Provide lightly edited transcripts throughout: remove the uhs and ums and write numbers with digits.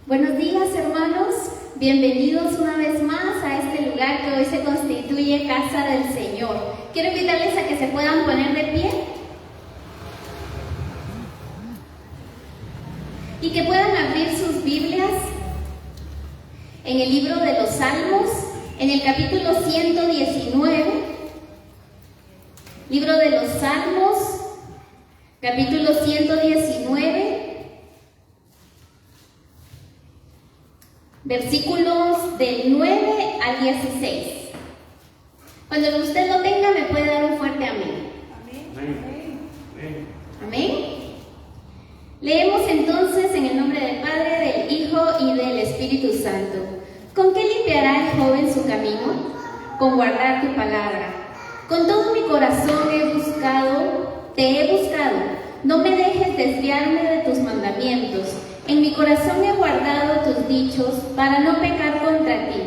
Buenos días, hermanos. Bienvenidos una vez más a este lugar que hoy se constituye Casa del Señor. Quiero invitarles a que se puedan poner de pie y que puedan abrir sus Biblias en el libro de los Salmos, en el capítulo 119. Libro de los Salmos, capítulo 119. Versículos del 9 al 16. Cuando usted lo tenga, me puede dar un fuerte amén. Amén. Amén. Leemos entonces en el nombre del Padre, del Hijo y del Espíritu Santo. ¿Con qué limpiará el joven su camino? Con guardar tu palabra. Con todo mi corazón te he buscado. No me dejes desviarme de tus mandamientos. En mi corazón he guardado tus dichos para no pecar contra ti.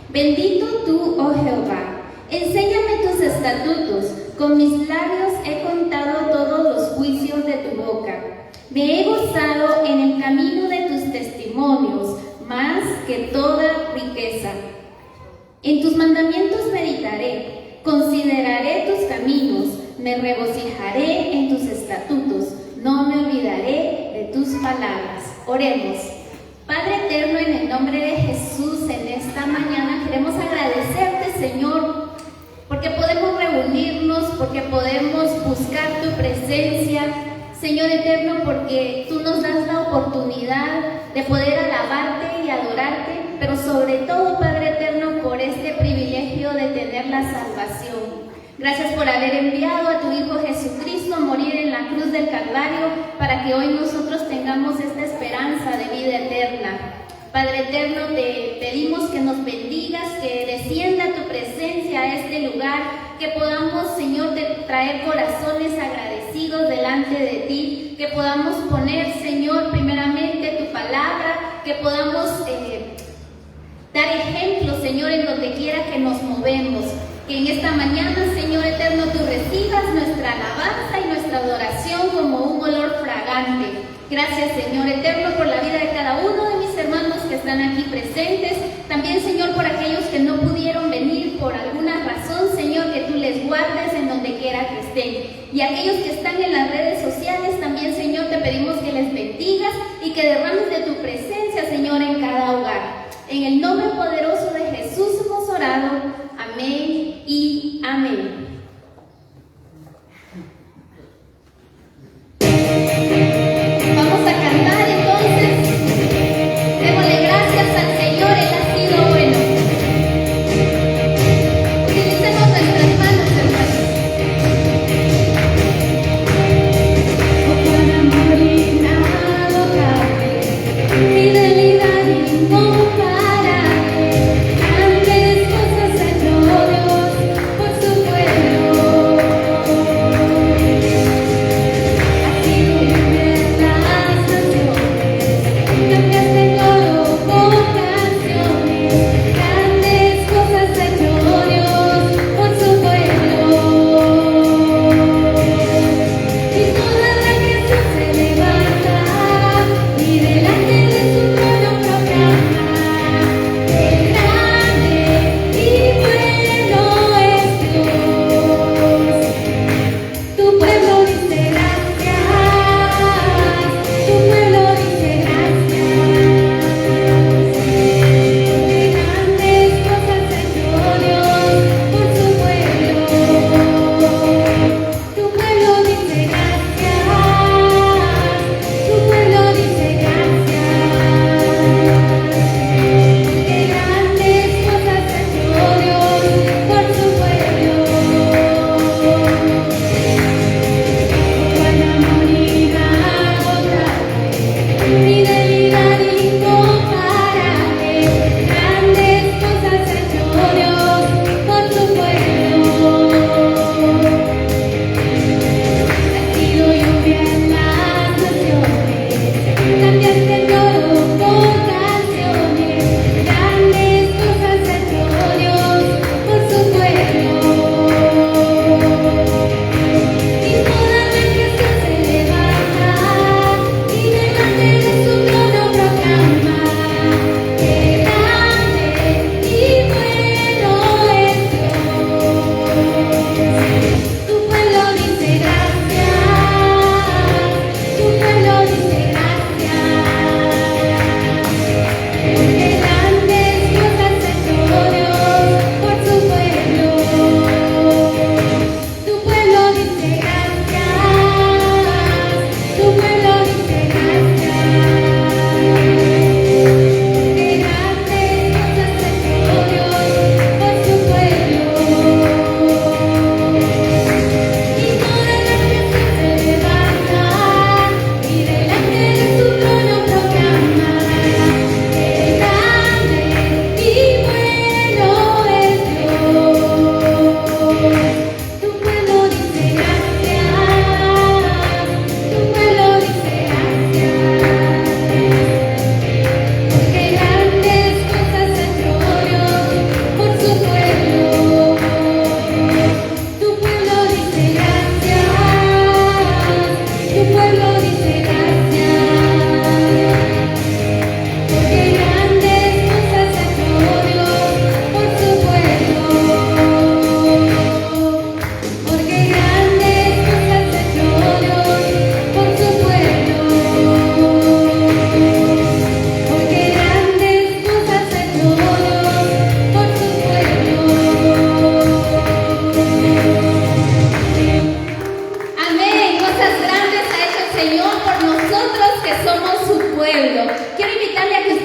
Bendito tú, oh Jehová. Enséñame tus estatutos. Con mis labios he contado todos los juicios de tu boca. Me he gozado en el camino de tus testimonios, más que toda riqueza. En tus mandamientos meditaré, consideraré tus caminos, me regocijaré en tus estatutos, no me olvidaré de tus palabras. Oremos. Padre eterno, en el nombre de Jesús, en esta mañana queremos agradecerte, Señor, porque podemos reunirnos, porque podemos buscar tu presencia, Señor eterno, porque tú nos das la oportunidad de poder alabarte y adorarte, pero sobre todo, Padre eterno, por este privilegio de tener la salvación. Gracias por haber enviado a tu Hijo Jesucristo a morir en la cruz del Calvario para que hoy nosotros tengamos esta esperanza de vida eterna. Padre eterno, te pedimos que nos bendigas, que descienda tu presencia a este lugar, que podamos, Señor, traer corazones agradecidos delante de ti, que podamos poner, Señor, primeramente tu palabra, que podamos dar ejemplo, Señor, en donde quiera que nos movemos. Que en esta mañana, Señor eterno, tú recibas nuestra alabanza y nuestra adoración como un olor fragante. Gracias, Señor eterno, por la vida de cada uno de mis hermanos que están aquí presentes. También, Señor, por aquellos que no pudieron venir por alguna razón, Señor, que tú les guardes en donde quiera que estén. Y aquellos que están en las redes sociales, también, Señor, te pedimos que les bendigas y que derrames de tu presencia, Señor, en cada hogar. En el nombre poderoso de Jesús hemos orado. Amén y amén. Vamos a cantar entonces. Démosle gracias al Señor, Él ha sido bueno. Utilicemos nuestras manos, hermanos. Oh, para morir nada cabe.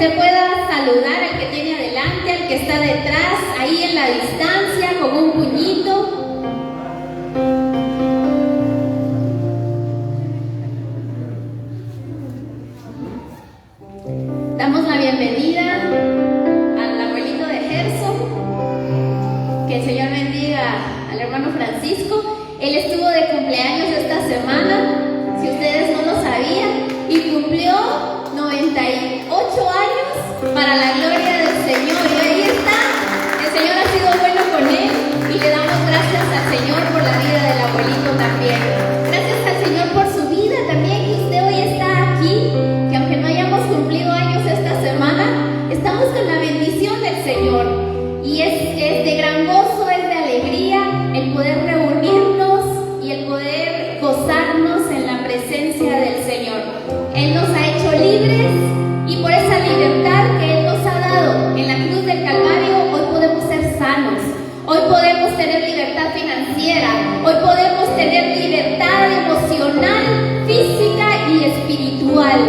usted pueda saludar al que tiene adelante, al que está detrás, ahí en la distancia, con un puñito. Damos la bienvenida al abuelito de Gerson. Que el Señor bendiga al hermano Francisco. Él estuvo de cumpleaños esta semana, si ustedes no lo sabían, y cumplió 98 años para la gloria del Señor. Y ahí está, el Señor ha sido bueno con él y le damos gracias al Señor por la vida del abuelito también. Gracias al Señor por su vida también, que usted hoy está aquí, que aunque no hayamos cumplido años esta semana, estamos con la bendición del Señor. Y es de gran gozo, es de alegría el poder reunirnos y el poder gozarnos en la presencia del Señor. Él nos ha hecho libres y por esa libertad que Él nos ha dado en la cruz del Calvario, hoy podemos ser sanos, hoy podemos tener libertad financiera, hoy podemos tener libertad emocional, física y espiritual.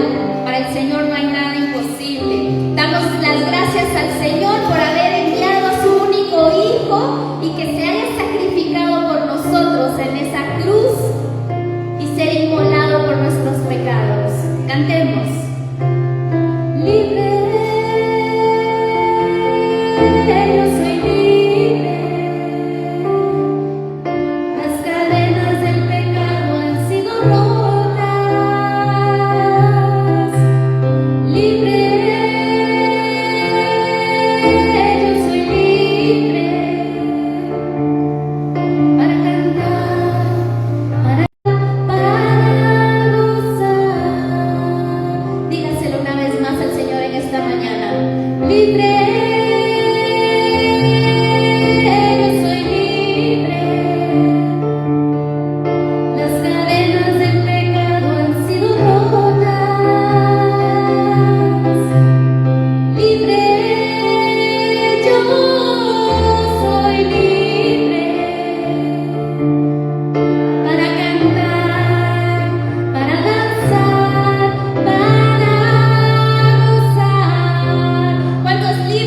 Para el Señor no hay nada imposible. Damos las gracias al Señor por haber enviado a su único Hijo y que se haya sacrificado por nosotros en esa cruz y ser inmolado por nuestros pecados. Cantemos. Libre, yo soy libre. Las cadenas del pecado han sido rotas. Libre, yo soy libre. Para cantar, para gozar. Dígaselo una vez más al Señor en esta mañana. Libre, yo soy libre. Las cadenas del pecado han sido rotas. Libre, yo soy libre. Para cantar, para danzar, para gozar. ¿Cuántos libres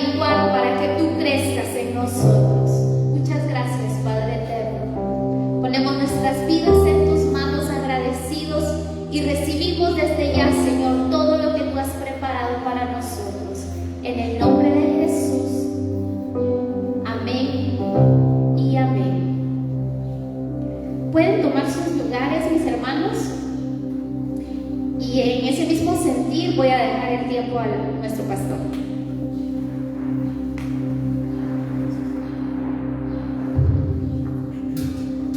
menguar para que tú crezcas en nosotros. Muchas gracias, Padre eterno. Ponemos nuestras vidas en tus manos agradecidos y recibimos desde ya, Señor, todo lo que tú has preparado para nosotros. En el nombre de Jesús. Amén y amén. Pueden tomar sus lugares, mis hermanos. Y en ese mismo sentir voy a dejar el tiempo a nuestro pastor.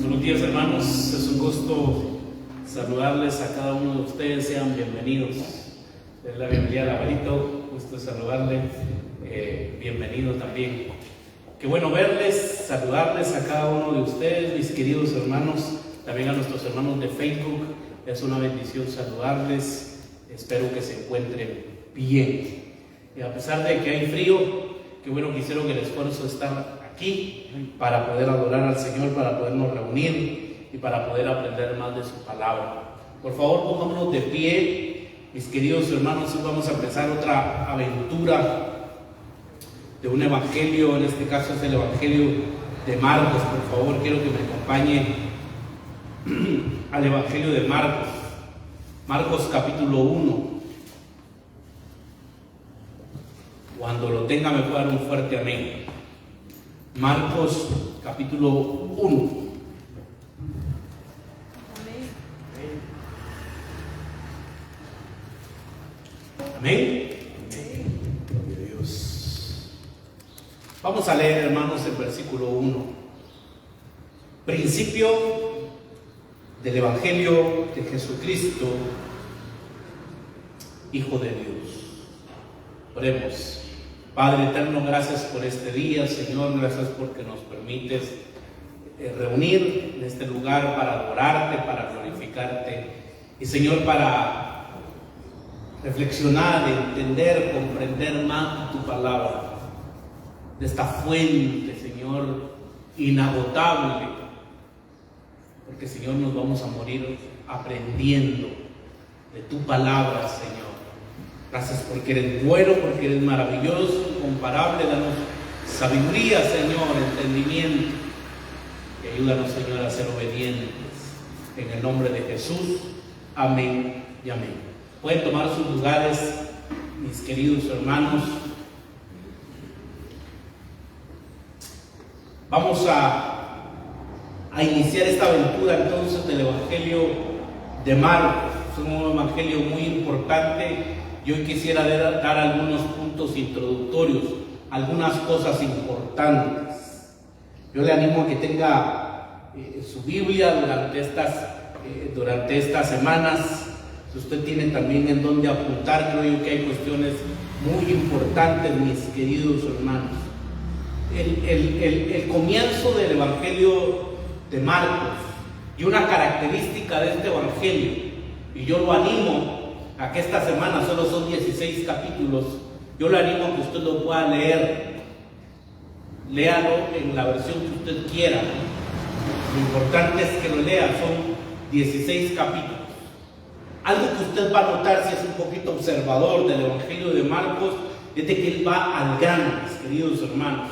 Buenos días, hermanos. Es un gusto saludarles a cada uno de ustedes. Sean bienvenidos. Es la bienvenida al abuelito. Gusto saludarle. Bienvenido también. Qué bueno verles, saludarles a cada uno de ustedes, mis queridos hermanos. También a nuestros hermanos de Facebook. Es una bendición saludarles. Espero que se encuentren bien. Y a pesar de que hay frío, qué bueno que hicieron el esfuerzo de estar aquí para poder adorar al Señor, para podernos reunir y para poder aprender más de su palabra. Por favor, pongámonos de pie, mis queridos hermanos. Hoy vamos a empezar otra aventura de un evangelio. En este caso es el evangelio de Marcos. Por favor, quiero que me acompañe al evangelio de Marcos. Marcos capítulo 1. Cuando lo tenga me puede dar un fuerte amén. Marcos capítulo 1. Amén. Gloria a Dios. Vamos a leer, hermanos, el versículo 1. Principio del Evangelio de Jesucristo, Hijo de Dios. Oremos. Padre eterno, gracias por este día, Señor. Gracias porque nos permites reunir en este lugar para adorarte, para glorificarte y, Señor, para reflexionar, entender, comprender más tu palabra, de esta fuente, Señor, inagotable, porque, Señor, nos vamos a morir aprendiendo de tu palabra, Señor. Gracias porque eres bueno, porque eres maravilloso, incomparable. Danos sabiduría, Señor, entendimiento, y ayúdanos, Señor, a ser obedientes. En el nombre de Jesús, amén y amén. Pueden tomar sus lugares, mis queridos hermanos. Vamos a iniciar esta aventura entonces del Evangelio de Marcos. Es un evangelio muy importante. Yo quisiera dar algunos puntos introductorios, algunas cosas importantes. Yo le animo a que tenga su Biblia durante estas semanas. Si usted tiene también en dónde apuntar, creo yo que hay cuestiones muy importantes, mis queridos hermanos. El comienzo del Evangelio de Marcos y una característica de este Evangelio, y yo lo animo a que esta semana solo son 16 capítulos, yo le animo a que usted lo pueda leer. Léalo en la versión que usted quiera. Lo importante es que lo lea, son 16 capítulos. Algo que usted va a notar si es un poquito observador del Evangelio de Marcos es de que él va al grano, mis queridos hermanos,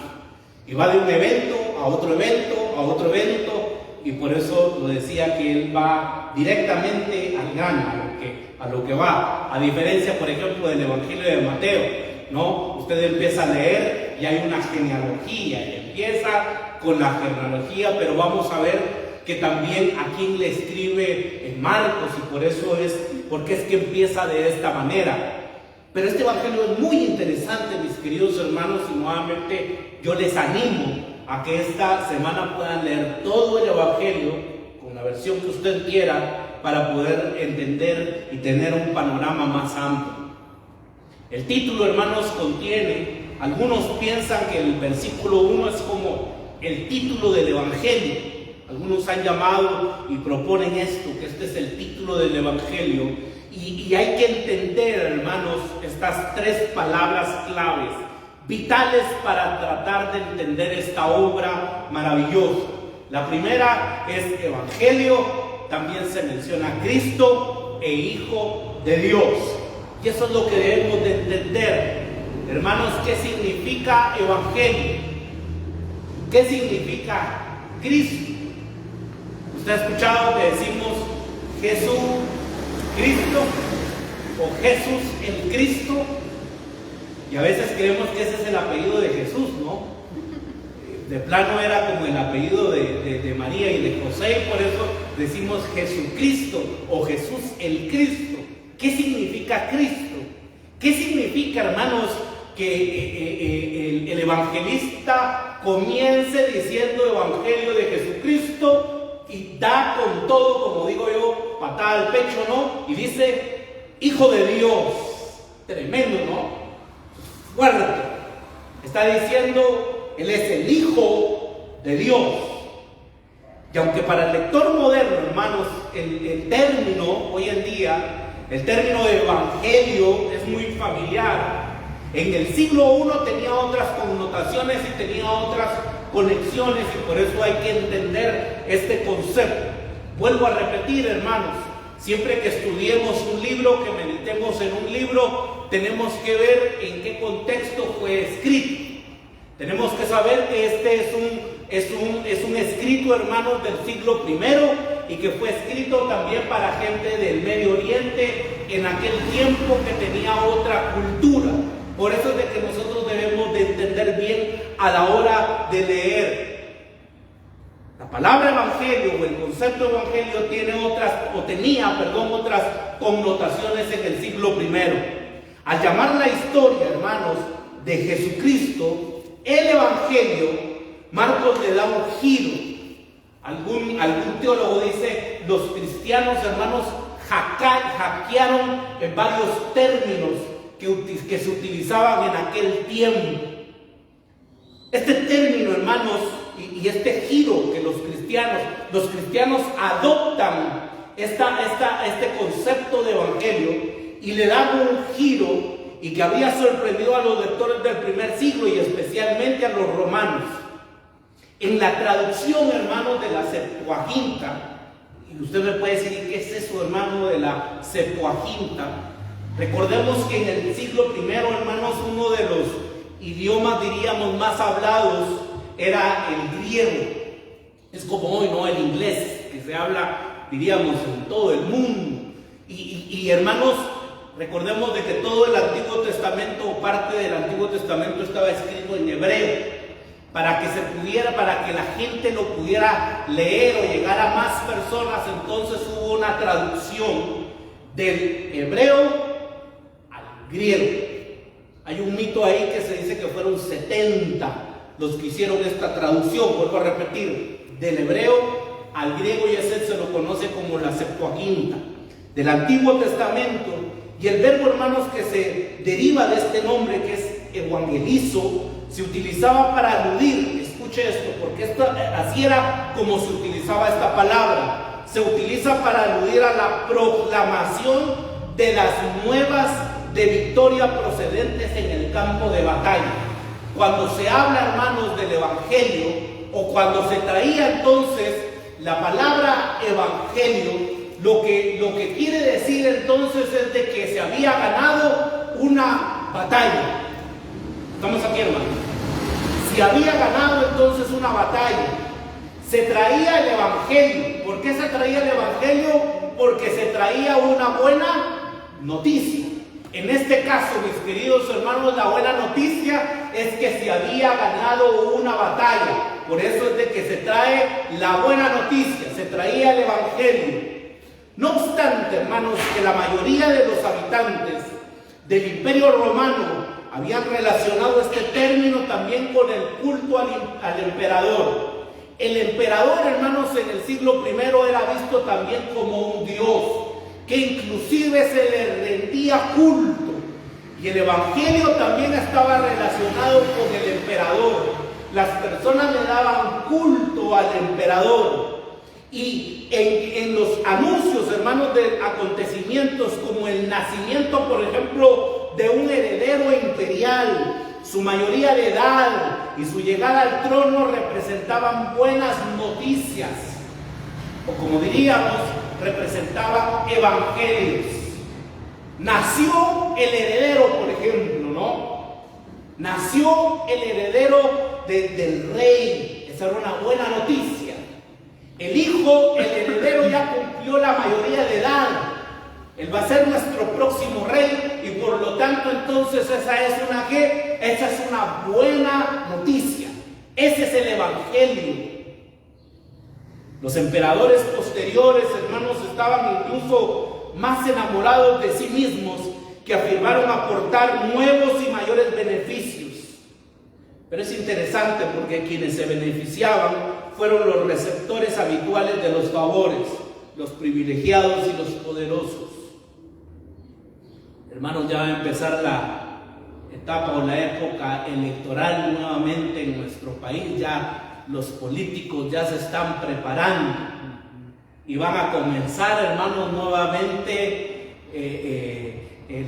y va de un evento a otro evento, a otro evento, y por eso lo decía que él va directamente al grano, a lo que va, a diferencia, por ejemplo, del Evangelio de Mateo, ¿no? Usted empieza a leer y hay una genealogía, y empieza con la genealogía, pero vamos a ver que también a quién le escribe en Marcos, y por eso porque es que empieza de esta manera. Pero este Evangelio es muy interesante, mis queridos hermanos, y nuevamente yo les animo a que esta semana puedan leer todo el Evangelio con la versión que usted quiera, para poder entender y tener un panorama más amplio. El título, hermanos, contiene, algunos piensan que el versículo 1 es como el título del Evangelio. Algunos han llamado y proponen esto, que este es el título del Evangelio. Y hay que entender, hermanos, estas tres palabras claves, vitales para tratar de entender esta obra maravillosa. La primera es Evangelio. También se menciona Cristo e Hijo de Dios. Y eso es lo que debemos de entender. Hermanos, ¿qué significa evangelio? ¿Qué significa Cristo? ¿Usted ha escuchado que decimos Jesús Cristo o Jesús el Cristo? Y a veces creemos que ese es el apellido de Jesús, ¿no? De plano era como el apellido de María y de José, y por eso decimos Jesucristo o Jesús el Cristo. ¿Qué significa Cristo? ¿Qué significa, hermanos, que el evangelista comience diciendo evangelio de Jesucristo y da con todo, como digo yo, patada al pecho, ¿no? Y dice, Hijo de Dios. Tremendo, ¿no? Fuerte. Está diciendo, Él es el Hijo de Dios. Y aunque para el lector moderno, hermanos, el término hoy en día, el término de evangelio es muy familiar. En el siglo I tenía otras connotaciones y tenía otras conexiones, y por eso hay que entender este concepto. Vuelvo a repetir, hermanos, siempre que estudiemos un libro, que meditemos en un libro, tenemos que ver en qué contexto fue escrito. Tenemos que saber que este es un escrito, hermanos, del siglo I, y que fue escrito también para gente del Medio Oriente en aquel tiempo que tenía otra cultura. Por eso es de que nosotros debemos de entender bien a la hora de leer. La palabra evangelio o el concepto evangelio tenía otras connotaciones en el siglo I. Al llamar la historia, hermanos, de Jesucristo, el evangelio, Marcos le da un giro. Algún teólogo dice, los cristianos, hermanos, hackearon en varios términos que se utilizaban en aquel tiempo. Este término, hermanos, y este giro que los cristianos adoptan este concepto de evangelio y le dan un giro, y que había sorprendido a los lectores del primer siglo y especialmente a los romanos. En la traducción, hermanos, de la Septuaginta, y usted me puede decir, ¿qué es eso, hermano, de la Septuaginta? Recordemos que en el siglo I, hermanos, uno de los idiomas, diríamos, más hablados era el griego. Es como hoy, ¿no? El inglés, que se habla, diríamos, en todo el mundo. Y hermanos, recordemos de que todo el Antiguo Testamento, o parte del Antiguo Testamento, estaba escrito en hebreo, para que la gente lo pudiera leer o llegar a más personas. Entonces hubo una traducción del hebreo al griego. Hay un mito ahí que se dice que fueron 70 los que hicieron esta traducción, vuelvo a repetir, del hebreo al griego, y ese se lo conoce como la Septuaginta del Antiguo Testamento. Y el verbo, hermanos, que se deriva de este nombre, que es evangelizo, se utilizaba para aludir, escuche esto, porque así era como se utilizaba esta palabra. Se utiliza para aludir a la proclamación de las nuevas de victoria procedentes en el campo de batalla. Cuando se habla, hermanos, del evangelio, o cuando se traía entonces la palabra evangelio, lo que quiere decir entonces es de que se había ganado una batalla. Estamos aquí, hermanos. Si había ganado entonces una batalla, se traía el evangelio. ¿Por qué se traía el evangelio? Porque se traía una buena noticia. En este caso, mis queridos hermanos, la buena noticia es que se había ganado una batalla. Por eso es de que se trae la buena noticia, se traía el evangelio. No obstante, hermanos, que la mayoría de los habitantes del Imperio Romano habían relacionado este término también con el culto al emperador. El emperador, hermanos, en el siglo I era visto también como un dios, que inclusive se le rendía culto. Y el evangelio también estaba relacionado con el emperador. Las personas le daban culto al emperador. Y en los anuncios, hermanos, de acontecimientos como el nacimiento, por ejemplo, de un heredero imperial, su mayoría de edad y su llegada al trono representaban buenas noticias, o como diríamos, representaban evangelios. Nació el heredero, por ejemplo, ¿no? Nació el heredero del rey. Esa era una buena noticia. El hijo, el heredero, ya cumplió la mayoría de edad. Él va a ser nuestro próximo rey y por lo tanto entonces esa es una buena noticia. Ese es el evangelio. Los emperadores posteriores, hermanos, estaban incluso más enamorados de sí mismos, que afirmaron aportar nuevos y mayores beneficios. Pero es interesante porque quienes se beneficiaban fueron los receptores habituales de los favores, los privilegiados y los poderosos. Hermanos, ya va a empezar la etapa o la época electoral nuevamente en nuestro país. Ya los políticos ya se están preparando y van a comenzar, hermanos, nuevamente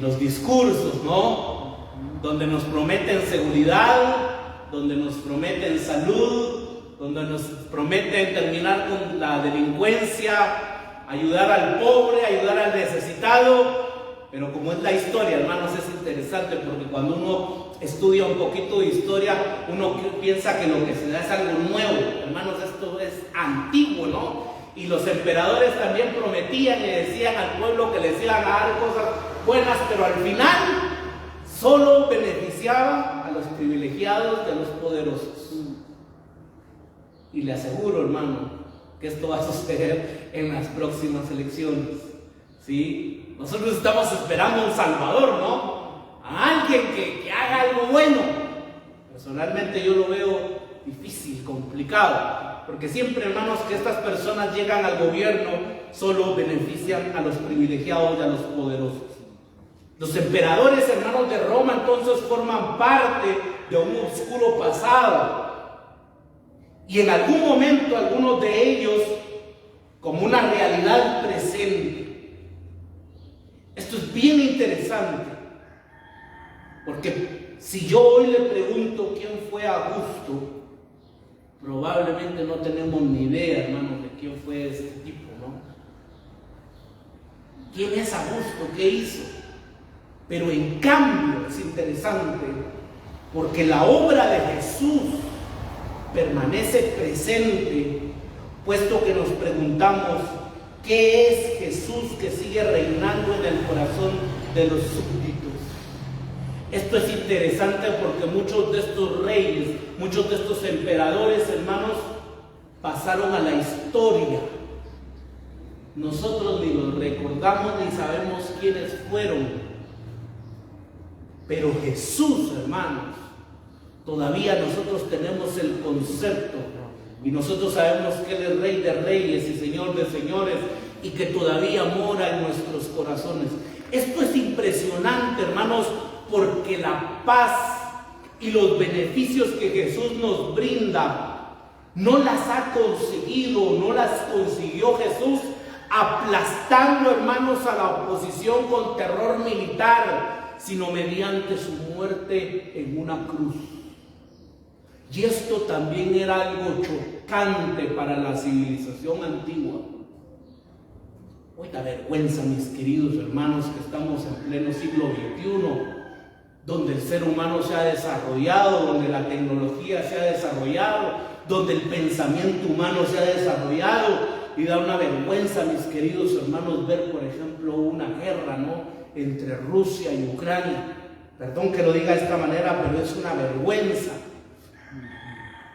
los discursos, ¿no? Donde nos prometen seguridad, donde nos prometen salud, donde nos prometen terminar con la delincuencia, ayudar al pobre, ayudar al necesitado. Pero como es la historia, hermanos, es interesante porque cuando uno estudia un poquito de historia, uno piensa que lo que se da es algo nuevo. Hermanos, esto es antiguo, ¿no? Y los emperadores también prometían y decían al pueblo que les iban a dar cosas buenas, pero al final solo beneficiaban a los privilegiados y a los poderosos. Y le aseguro, hermano, que esto va a suceder en las próximas elecciones. ¿Sí? Nosotros estamos esperando un salvador, ¿no? A alguien que haga algo bueno. Personalmente yo lo veo difícil, complicado, porque siempre, hermanos, que estas personas llegan al gobierno solo benefician a los privilegiados y a los poderosos. Los emperadores, hermanos, de Roma entonces forman parte de un oscuro pasado, y en algún momento algunos de ellos como una realidad presente. Esto es bien interesante, porque si yo hoy le pregunto quién fue Augusto, probablemente no tenemos ni idea, hermanos, de quién fue este tipo, ¿no? ¿Quién es Augusto? ¿Qué hizo? Pero en cambio es interesante, porque la obra de Jesús permanece presente, puesto que nos preguntamos, ¿qué es Jesús que sigue reinando en el corazón de los súbditos? Esto es interesante porque muchos de estos reyes, muchos de estos emperadores, hermanos, pasaron a la historia. Nosotros ni los recordamos ni sabemos quiénes fueron. Pero Jesús, hermanos, todavía nosotros tenemos el concepto. Y nosotros sabemos que Él es Rey de Reyes y Señor de Señores y que todavía mora en nuestros corazones. Esto es impresionante, hermanos, porque la paz y los beneficios que Jesús nos brinda no las ha conseguido, no las consiguió Jesús aplastando, hermanos, a la oposición con terror militar, sino mediante su muerte en una cruz. Y esto también era algo chocante para la civilización antigua. Hoy da vergüenza, mis queridos hermanos, que estamos en pleno siglo XXI, donde el ser humano se ha desarrollado, donde la tecnología se ha desarrollado, donde el pensamiento humano se ha desarrollado, y da una vergüenza, mis queridos hermanos, ver, por ejemplo, una guerra, ¿no?, entre Rusia y Ucrania. Perdón que lo diga de esta manera, pero es una vergüenza.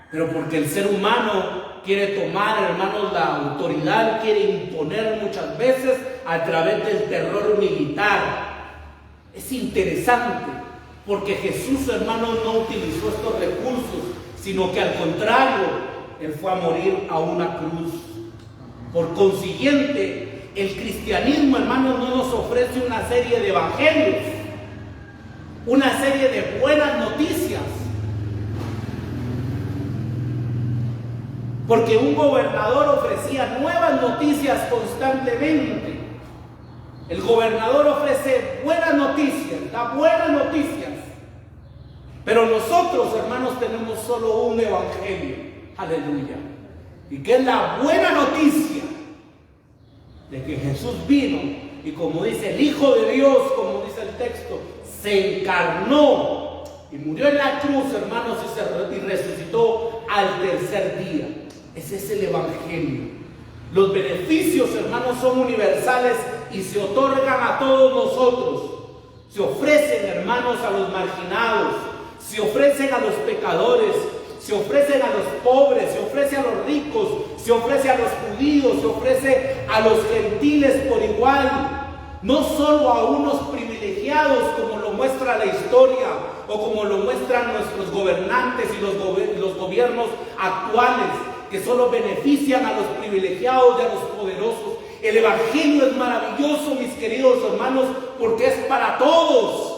Pero porque el ser humano quiere tomar, hermanos, la autoridad, quiere imponer muchas veces a través del terror militar. Es interesante, porque Jesús, hermanos, no utilizó estos recursos, sino que al contrario, Él fue a morir a una cruz. Por consiguiente, el cristianismo, hermanos, no nos ofrece una serie de evangelios, una serie de buenas noticias. Porque un gobernador ofrecía nuevas noticias constantemente. El gobernador ofrece buenas noticias, da buenas noticias. Pero nosotros, hermanos, tenemos solo un evangelio. Aleluya. Y que es la buena noticia de que Jesús vino y, como dice el Hijo de Dios, como dice el texto, se encarnó y murió en la cruz, hermanos, y resucitó al tercer día. Ese es el Evangelio. Los beneficios, hermanos, son universales y se otorgan a todos nosotros. Se ofrecen, hermanos, a los marginados, se ofrecen a los pecadores, se ofrecen a los pobres, se ofrece a los ricos, se ofrece a los judíos, se ofrece a los gentiles por igual. No solo a unos privilegiados, como lo muestra la historia o como lo muestran nuestros gobernantes y los gobiernos actuales, que solo benefician a los privilegiados y a los poderosos. El Evangelio es maravilloso, mis queridos hermanos, porque es para todos.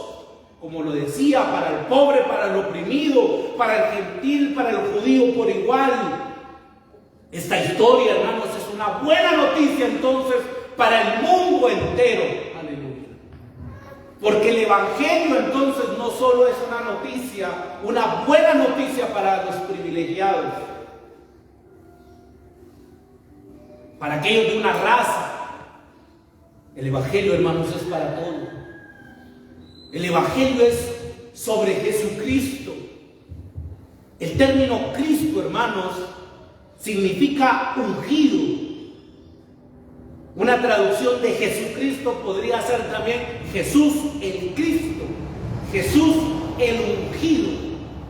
Como lo decía, para el pobre, para el oprimido, para el gentil, para el judío por igual. Esta historia, hermanos, es una buena noticia entonces para el mundo entero. Aleluya. Porque el Evangelio entonces no solo es una noticia, una buena noticia para los privilegiados, para aquellos de una raza. El Evangelio, hermanos, es para todos. El Evangelio es sobre Jesucristo. El término Cristo, hermanos, significa ungido. Una traducción de Jesucristo podría ser también Jesús el Cristo, Jesús el ungido.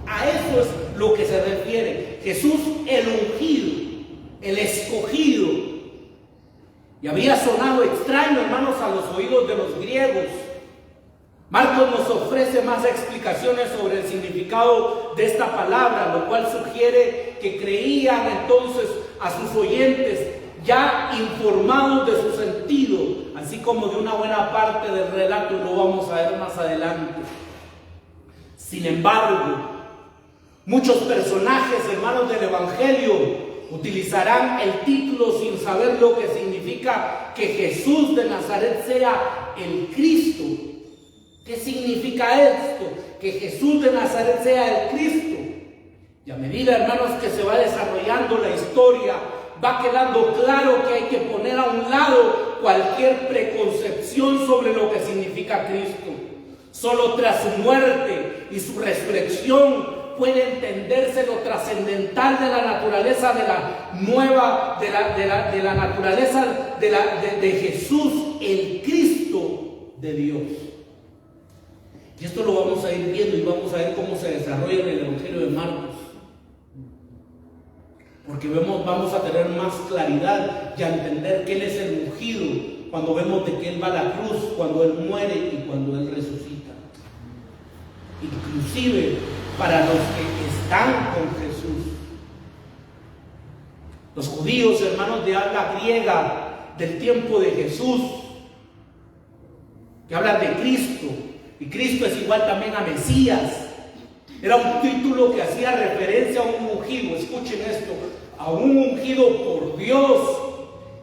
A eso es lo que se refiere. Jesús el ungido, el escogido. Y había sonado extraño, hermanos, a los oídos de los griegos. Marcos nos ofrece más explicaciones sobre el significado de esta palabra, lo cual sugiere que creían entonces a sus oyentes ya informados de su sentido, así como de una buena parte del relato, y lo vamos a ver más adelante. Sin embargo, muchos personajes, hermanos del Evangelio, utilizarán el título sin saber lo que significa que Jesús de Nazaret sea el Cristo. ¿Qué significa esto? Que Jesús de Nazaret sea el Cristo. Y a medida, hermanos, que se va desarrollando la historia, va quedando claro que hay que poner a un lado cualquier preconcepción sobre lo que significa Cristo. Solo tras su muerte y su resurrección puede entenderse lo trascendental de la naturaleza de la nueva, de la naturaleza de Jesús, el Cristo de Dios. Y esto lo vamos a ir viendo y vamos a ver cómo se desarrolla en el Evangelio de Marcos. Porque vamos a tener más claridad y a entender que Él es el ungido cuando vemos de que Él va a la cruz, cuando Él muere y cuando Él resucita. Inclusive para los que están con Jesús. Los judíos, hermanos de habla griega del tiempo de Jesús, que hablan de Cristo, y Cristo es igual también a Mesías. Era un título que hacía referencia a un ungido. Escuchen esto: a un ungido por Dios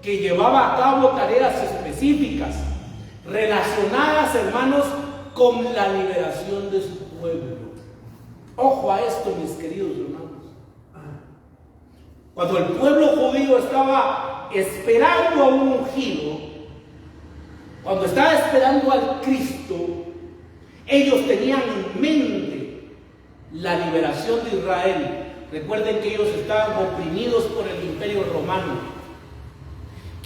que llevaba a cabo tareas específicas relacionadas, hermanos, con la liberación de su pueblo. Ojo a esto, mis queridos hermanos. Cuando el pueblo judío estaba esperando a un ungido, cuando estaba esperando al Cristo, ellos tenían en mente la liberación de Israel. Recuerden que ellos estaban oprimidos por el imperio romano.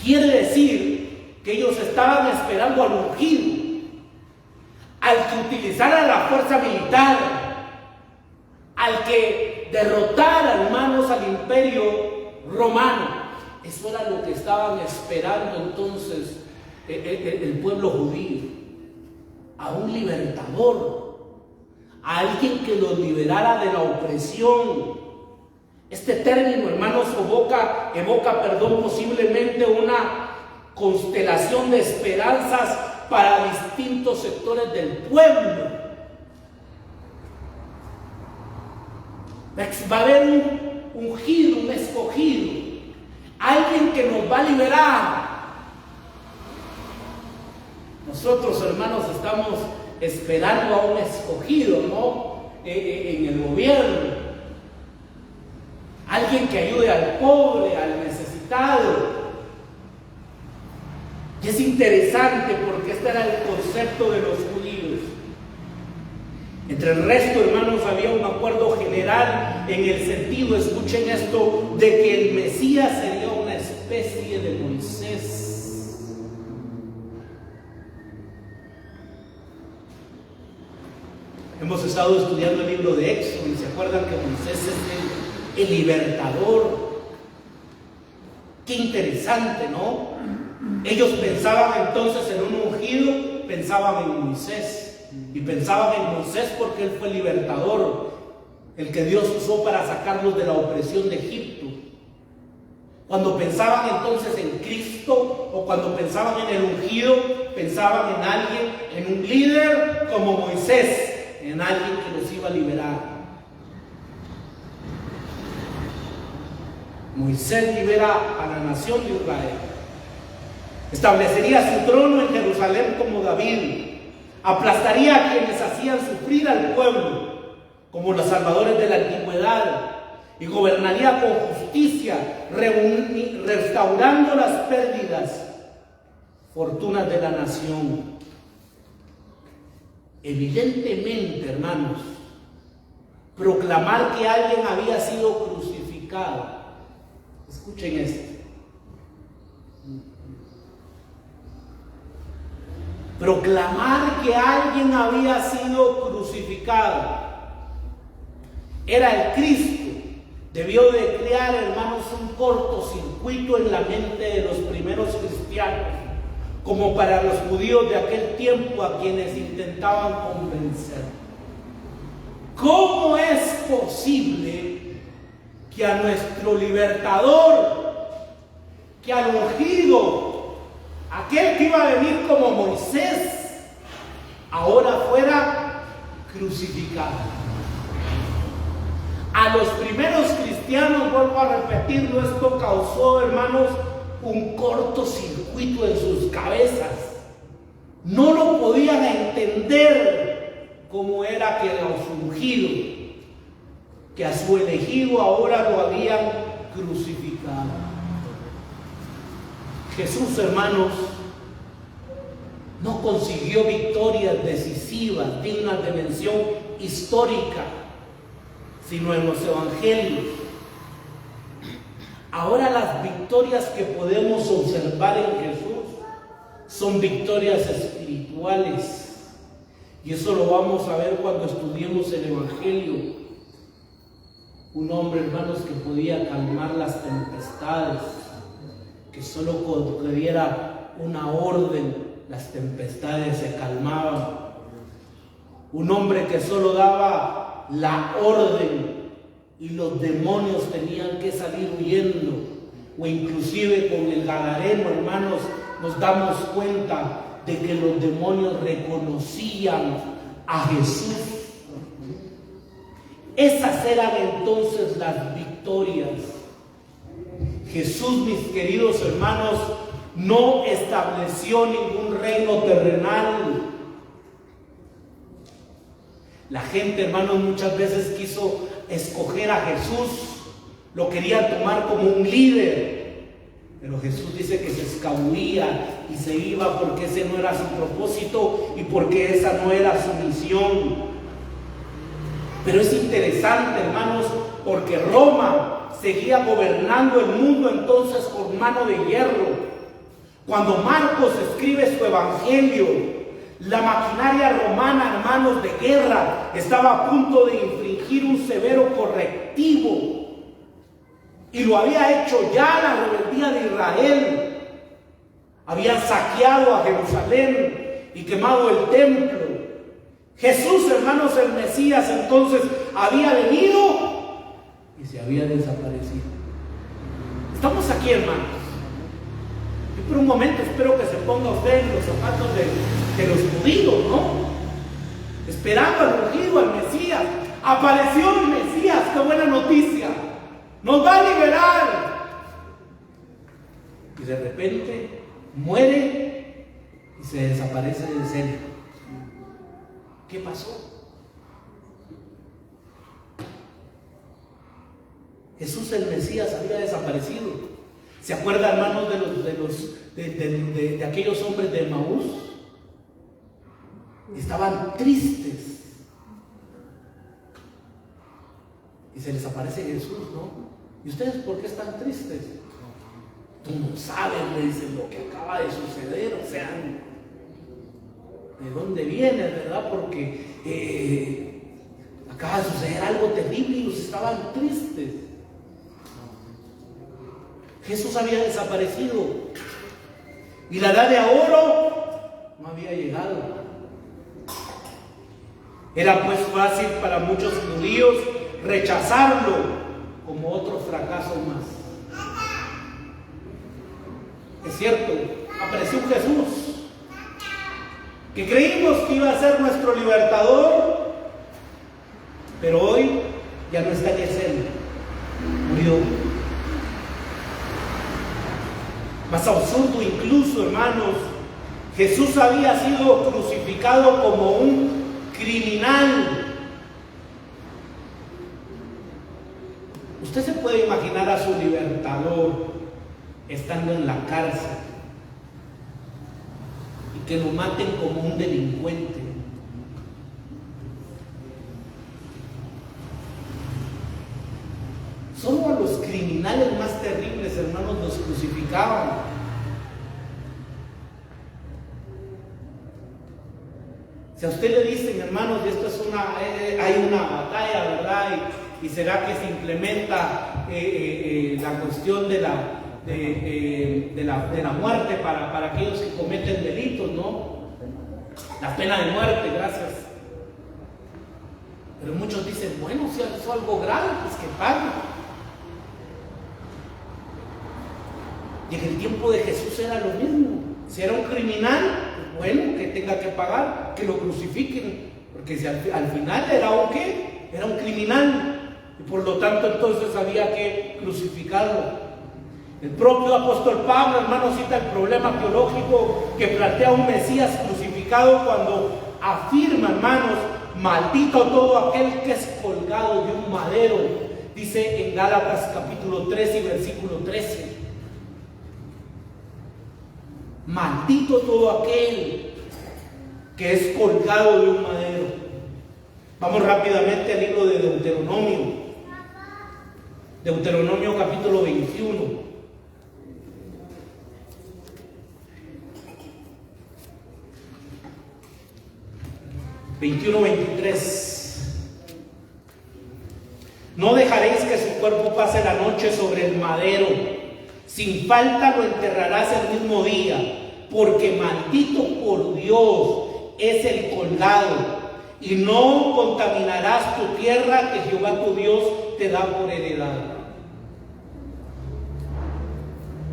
Quiere decir que ellos estaban esperando al ungido, al que utilizara la fuerza militar, al que derrotara, hermanos, al imperio romano. Eso era lo que estaban esperando entonces el pueblo judío. A un libertador, a alguien que los liberara de la opresión. Este término, hermanos, evoca, posiblemente una constelación de esperanzas para distintos sectores del pueblo. Va a haber un ungido, un escogido, alguien que nos va a liberar. Nosotros, hermanos, estamos esperando a un escogido, ¿no? En el gobierno. Alguien que ayude al pobre, al necesitado. Y es interesante porque este era el concepto de los judíos. Entre el resto, hermanos, hermanos, había un acuerdo general en el sentido, escuchen esto, de que el Mesías sería una especie de Moisés. Hemos estado estudiando el libro de Éxodo y se acuerdan que Moisés es el libertador. Qué interesante, ¿no? Ellos pensaban entonces en un ungido, pensaban en Moisés. Y pensaban en Moisés porque él fue el libertador, el que Dios usó para sacarlos de la opresión de Egipto. Cuando pensaban entonces en Cristo, o cuando pensaban en el ungido, pensaban en alguien, en un líder como Moisés, en alguien que los iba a liberar. Moisés libera a la nación de Israel, establecería su trono en Jerusalén como David, aplastaría a quienes hacían sufrir al pueblo como los salvadores de la antigüedad y gobernaría con justicia, restaurando las pérdidas fortunas de la nación. Evidentemente, hermanos, proclamar que alguien había sido crucificado, escuchen esto, proclamar que alguien había sido crucificado, era el Cristo, debió de crear, hermanos, un cortocircuito en la mente de los primeros cristianos, como para los judíos de aquel tiempo a quienes intentaban convencer. ¿Cómo es posible que a nuestro libertador, que al ungido, aquel que iba a venir como Moisés, ahora fuera crucificado? A los primeros cristianos, vuelvo a repetirlo, esto causó, hermanos, un cortocircuito en sus cabezas. No lo podían entender cómo era que a su ungido, que a su elegido ahora lo habían crucificado. Jesús, hermanos, no consiguió victorias decisivas, dignas de mención histórica, sino en los evangelios. Ahora las victorias que podemos observar en Jesús son victorias espirituales. Y eso lo vamos a ver cuando estudiemos el evangelio. Un hombre, hermanos, que podía calmar las tempestades, que solo cuando le diera una orden, las tempestades se calmaban. Un hombre que solo daba la orden y los demonios tenían que salir huyendo. O inclusive con el gadareno, hermanos, nos damos cuenta de que los demonios reconocían a Jesús. Esas eran entonces las victorias. Jesús, mis queridos hermanos, no estableció ningún reino terrenal. La gente, hermanos, muchas veces quiso escoger a Jesús, lo querían tomar como un líder, pero Jesús dice que se escabullía y se iba porque ese no era su propósito y porque esa no era su misión. Pero es interesante, hermanos, porque Roma seguía gobernando el mundo entonces con mano de hierro. Cuando Marcos escribe su evangelio, la maquinaria romana, hermanos, de guerra estaba a punto de infringir un severo correctivo, y lo había hecho ya la rebeldía de Israel. Habían saqueado a Jerusalén y quemado el templo. Jesús, hermanos, el Mesías, entonces había venido y se había desaparecido. Estamos aquí, hermanos. Y por un momento espero que se ponga usted en los zapatos de los judíos, ¿no? Esperando al ungido, al Mesías. Apareció el Mesías, qué buena noticia. Nos va a liberar. Y de repente muere y se desaparece de escena. ¿Qué pasó? Jesús el Mesías había desaparecido. ¿Se acuerdan, hermanos, de aquellos hombres de Emaús? Estaban tristes. y se les aparece Jesús, ¿no? ¿Y ustedes por qué están tristes? Tú no sabes, le dicen, lo que acaba de suceder, o sea, ¿de dónde viene, verdad? Porque acaba de suceder algo terrible y ellos estaban tristes. Jesús había desaparecido y la edad de oro no había llegado. Era pues fácil para muchos judíos rechazarlo como otro fracaso más. Es cierto, apareció un Jesús que creímos que iba a ser nuestro libertador, pero hoy ya no está en escena, murió. Más absurdo incluso, hermanos, Jesús había sido crucificado como un criminal. Usted se puede imaginar a su libertador estando en la cárcel y que lo maten como un delincuente. Solo a los criminales más terribles, hermanos, los crucificaban. Si a usted le dicen, hermanos, y esto es hay una batalla, ¿verdad? Y será que se implementa la cuestión de la muerte para aquellos que cometen delitos, ¿no? La pena de muerte, gracias. Pero muchos dicen, bueno, si hizo algo grave, pues que pague. Y en el tiempo de Jesús era lo mismo. Si era un criminal, pues bueno, que tenga que pagar, que lo crucifiquen. Porque si al final era un ¿qué? Era un criminal. Y por lo tanto entonces había que crucificarlo. El propio apóstol Pablo, hermano, cita el problema teológico que plantea un Mesías crucificado cuando afirma, hermanos, maldito todo aquel que es colgado de un madero. Dice en Gálatas capítulo 3 y versículo 13. Maldito todo aquel que es colgado de un madero. Vamos rápidamente al libro de Deuteronomio. Deuteronomio capítulo 21. (21-23) No dejaréis que su cuerpo pase la noche sobre el madero, sin falta lo enterrarás el mismo día, porque maldito por Dios es el colgado, y no contaminarás tu tierra que Jehová tu Dios te da por heredad.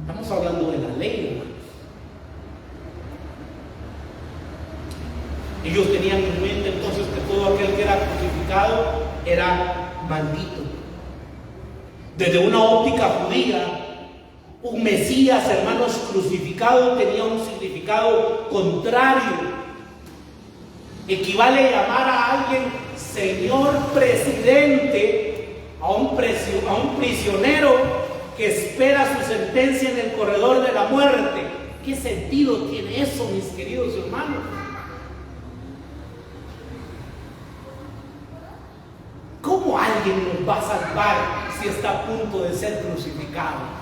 Estamos hablando de la ley, hermanos. Ellos tenían en mente entonces que todo aquel que era crucificado era maldito. Desde una óptica judía, un Mesías, hermanos, crucificado tenía un significado contrario. Equivale a llamar a alguien señor presidente, a un prisionero que espera su sentencia en el corredor de la muerte. ¿Qué sentido tiene eso, mis queridos hermanos? ¿Cómo alguien nos va a salvar si está a punto de ser crucificado?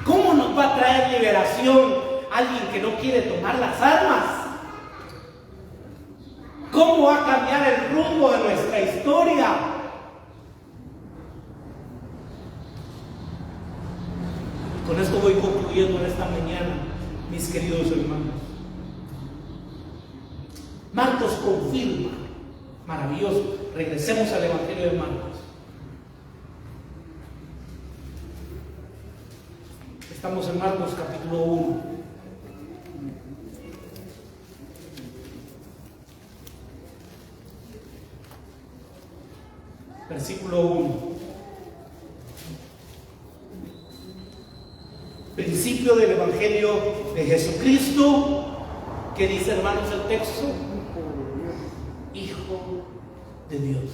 ¿Cómo nos va a traer liberación alguien que no quiere tomar las armas? ¿Cómo va a cambiar el rumbo de nuestra historia? Con esto voy concluyendo en esta mañana, mis queridos hermanos. Marcos confirma. Maravilloso. Regresemos al Evangelio de Marcos. Estamos en Marcos capítulo 1. Versículo 1. Principio del Evangelio de Jesucristo. ¿Qué dice, hermanos, el texto? Hijo de Dios.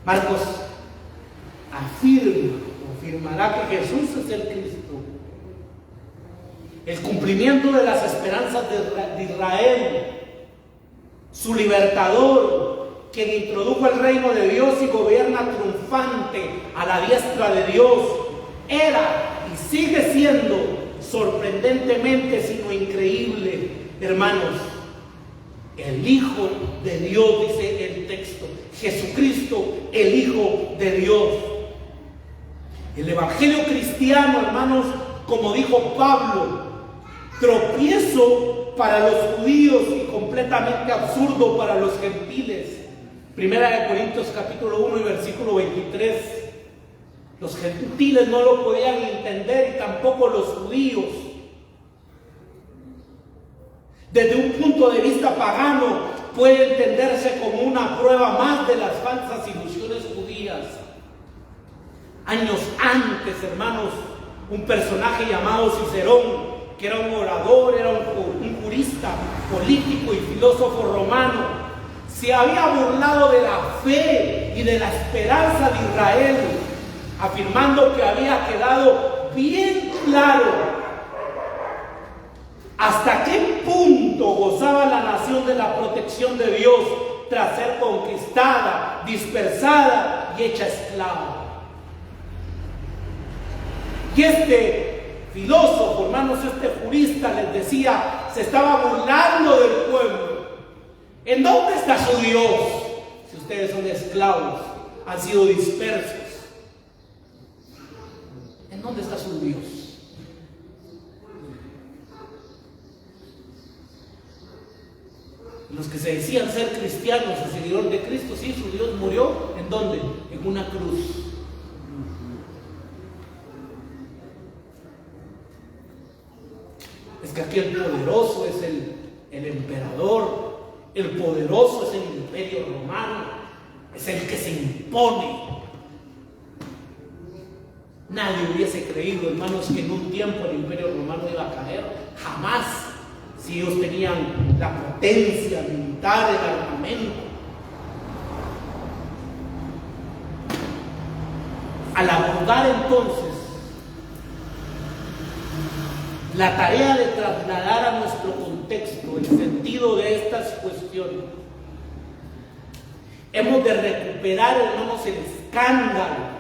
Marcos afirmará que Jesús es el Cristo, el cumplimiento de las esperanzas de Israel, su libertador, quien introdujo el reino de Dios y gobierna triunfante a la diestra de Dios, era y sigue siendo sorprendentemente, sino increíble, hermanos, el Hijo de Dios, dice el texto, Jesucristo, el Hijo de Dios. El evangelio cristiano, hermanos, como dijo Pablo, tropiezo para los judíos y completamente absurdo para los gentiles. Primera de Corintios capítulo 1 y versículo 23. Los gentiles no lo podían entender y tampoco los judíos. Desde un punto de vista pagano puede entenderse como una prueba más de las falsas ilusiones judías. Años antes, hermanos, un personaje llamado Cicerón, que era un orador, era un jurista, político y filósofo romano, se había burlado de la fe y de la esperanza de Israel, afirmando que había quedado bien claro hasta qué punto gozaba la nación de la protección de Dios tras ser conquistada, dispersada y hecha esclava. Y este filósofo, hermanos, este jurista les decía, se estaba burlando del pueblo. ¿En dónde está su Dios? Si ustedes son esclavos, han sido dispersos. ¿En dónde está su Dios? Los que se decían ser cristianos o seguidores de Cristo, sí, su Dios murió. ¿En dónde? En una cruz. Es que aquí el poderoso es el emperador, el poderoso es el imperio romano, es el que se impone. Nadie hubiese creído, hermanos, que en un tiempo el imperio romano iba a caer, jamás, si ellos tenían la potencia militar, el armamento. Al abordar entonces la tarea de trasladar a nuestro contexto el sentido de estas cuestiones, hemos de recuperar, hermanos, el escándalo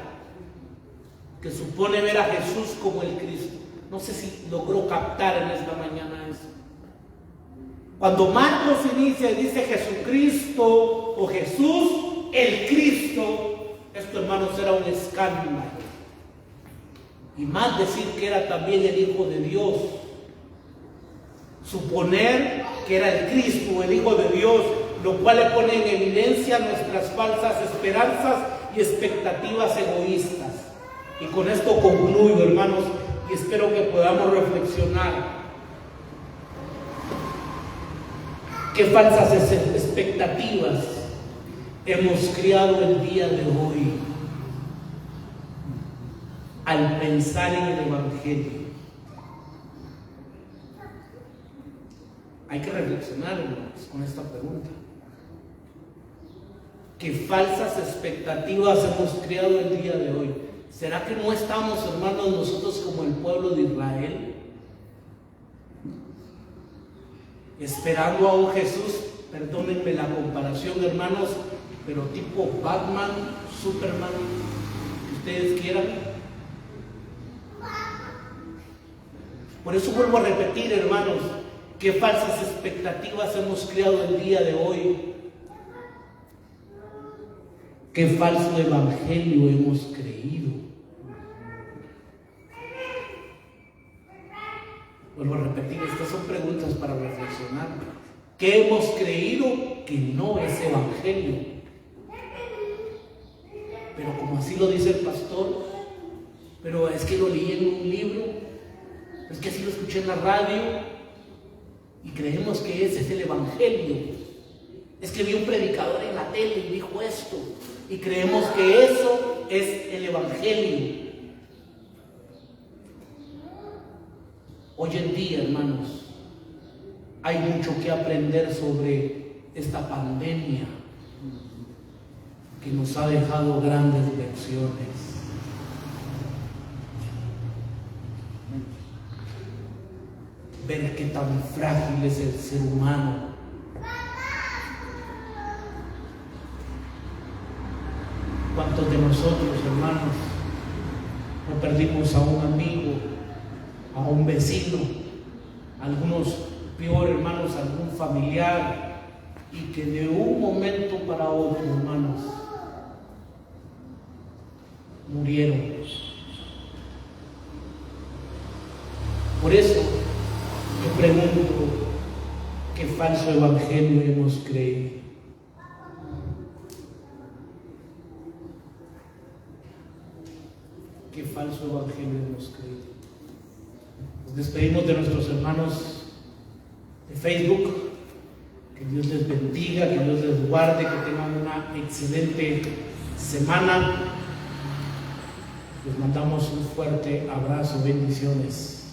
que supone ver a Jesús como el Cristo. No sé si logró captar en esta mañana eso. Cuando Marcos inicia y dice Jesucristo o Jesús el Cristo, esto, hermanos, era un escándalo. Y más decir que era también el Hijo de Dios. Suponer que era el Cristo, el Hijo de Dios, lo cual le pone en evidencia nuestras falsas esperanzas y expectativas egoístas. Y con esto concluyo, hermanos, y espero que podamos reflexionar. ¿Qué falsas expectativas hemos criado el día de hoy al pensar en el Evangelio? Hay que reflexionar, hermanos, con esta pregunta. ¿Qué falsas expectativas hemos criado el día de hoy? ¿Será que no estamos, hermanos, nosotros como el pueblo de Israel, esperando a un Jesús, perdónenme la comparación, hermanos, pero tipo Batman, Superman, que ustedes quieran? Por eso vuelvo a repetir, hermanos, qué falsas expectativas hemos creado el día de hoy. Qué falso evangelio hemos creído. Vuelvo a repetir, estas son preguntas para reflexionar. ¿Qué hemos creído que no es evangelio? Pero como así lo dice el pastor, pero es que lo leí en un libro, es que así lo escuché en la radio y creemos que ese es el evangelio. Es que vi un predicador en la tele y dijo esto y creemos que eso es el evangelio. Hoy en día, hermanos, hay mucho que aprender sobre esta pandemia que nos ha dejado grandes lecciones. ver qué tan frágil es el ser humano. ¿Cuántos de nosotros, hermanos, no perdimos a un amigo, a un vecino, algunos peor, hermanos, algún familiar, y que de un momento para otro, hermanos, murieron? Por eso yo pregunto, ¿qué falso evangelio hemos creído? ¿Qué falso evangelio hemos creído? Nos despedimos de nuestros hermanos de Facebook. Que Dios les bendiga, que Dios les guarde, que tengan una excelente semana. Les mandamos un fuerte abrazo, bendiciones.